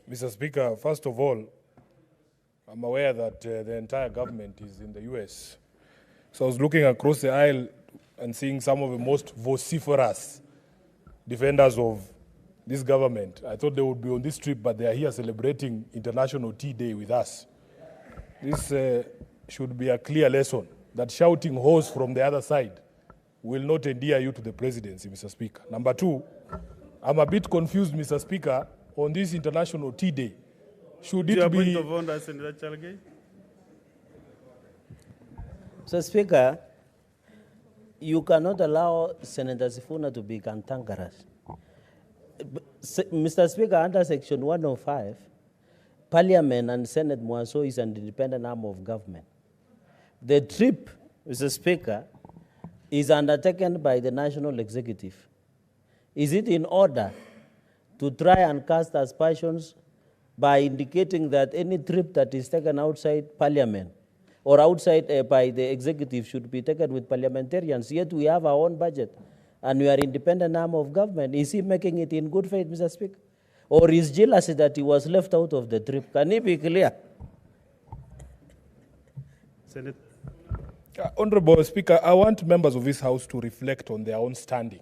Mr. Speaker, first of all, I'm aware that the entire government is in the US. So I was looking across the aisle and seeing some of the most vociferous defenders of this government. I thought they would be on this trip, but they are here celebrating International Tea Day with us. This should be a clear lesson that shouting hoes from the other side will not endear you to the presidency, Mr. Speaker. Number two, I'm a bit confused, Mr. Speaker, on this International Tea Day. Should it be... Point of order, Senator Chalgay. Mr. Speaker, you cannot allow Senator Sifuna to be cantankerous. Mr. Speaker, under Section 105, Parliament and Senate Mwaso is an independent arm of government. The trip, Mr. Speaker, is undertaken by the National Executive. Is it in order to try and cast aspersions by indicating that any trip that is taken outside Parliament or outside by the Executive should be taken with parliamentarians? Yet we have our own budget and we are independent arm of government. Is he making it in good faith, Mr. Speaker? Or is jealousy that he was left out of the trip? Can he be clear? Senate. Honorable Speaker, I want members of this House to reflect on their own standing.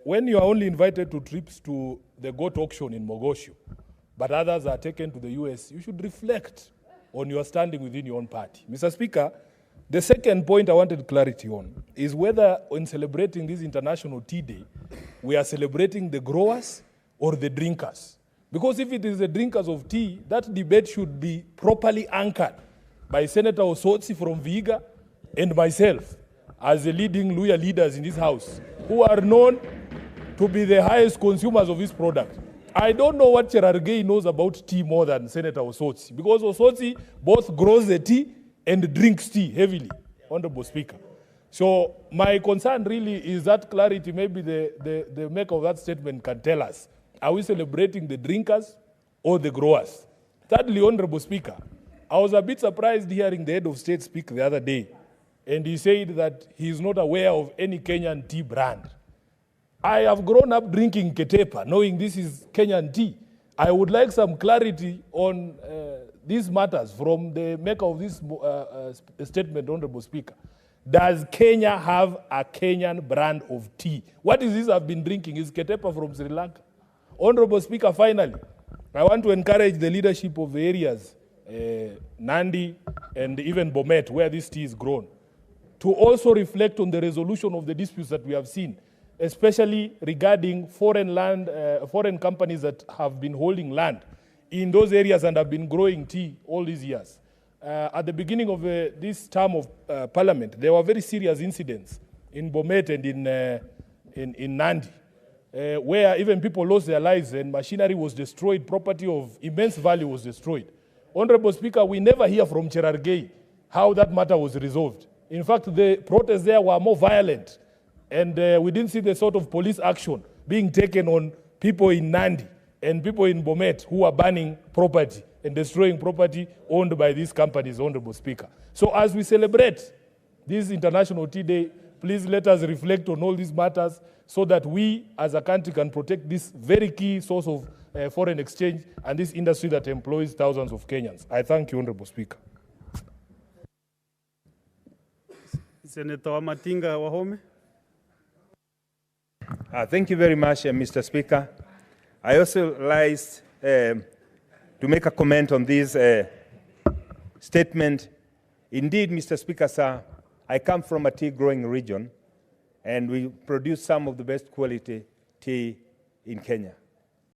When you are only invited to trips to the goat auction in Mogosho, but others are taken to the US, you should reflect on your standing within your own party. Mr. Speaker, the second point I wanted clarity on is whether in celebrating this International Tea Day, we are celebrating the growers or the drinkers. Because if it is the drinkers of tea, that debate should be properly anchored by Senator Osotsi from Vihiga and myself as the leading Luya leaders in this House, who are known to be the highest consumers of this product. I don't know what Cherargei knows about tea more than Senator Osotsi, because Osotsi both grows the tea and drinks tea heavily, Honorable Speaker. So my concern really is that clarity. Maybe the maker of that statement can tell us, are we celebrating the drinkers or the growers? Thirdly, Honorable Speaker, I was a bit surprised hearing the head of state speak the other day, and he said that he is not aware of any Kenyan tea brand. I have grown up drinking Ketepa, knowing this is Kenyan tea. I would like some clarity on these matters from the maker of this statement, Honorable Speaker. Does Kenya have a Kenyan brand of tea? What is this I've been drinking? Is Ketepa from Sri Lanka? Honorable Speaker, finally, I want to encourage the leadership of the areas, Nandi and even Bomet, where this tea is grown, to also reflect on the resolution of the disputes that we have seen, especially regarding foreign companies that have been holding land in those areas and have been growing tea all these years. At the beginning of this term of Parliament, there were very serious incidents in Bomet and in Nandi, where even people lost their lives and machinery was destroyed, property of immense value was destroyed. Honorable Speaker, we never hear from Cherargei how that matter was resolved. In fact, the protests there were more violent, and we didn't see the sort of police action being taken on people in Nandi and people in Bomet who are burning property and destroying property owned by these companies, Honorable Speaker. So as we celebrate this International Tea Day, please let us reflect on all these matters so that we as a country can protect this very key source of foreign exchange and this industry that employs thousands of Kenyans. I thank you, Honorable Speaker. Senator Wamatinga Wahome. Thank you very much, Mr. Speaker. I also like to make a comment on this statement. Indeed, Mr. Speaker, sir, I come from a tea-growing region, and we produce some of the best quality tea in Kenya.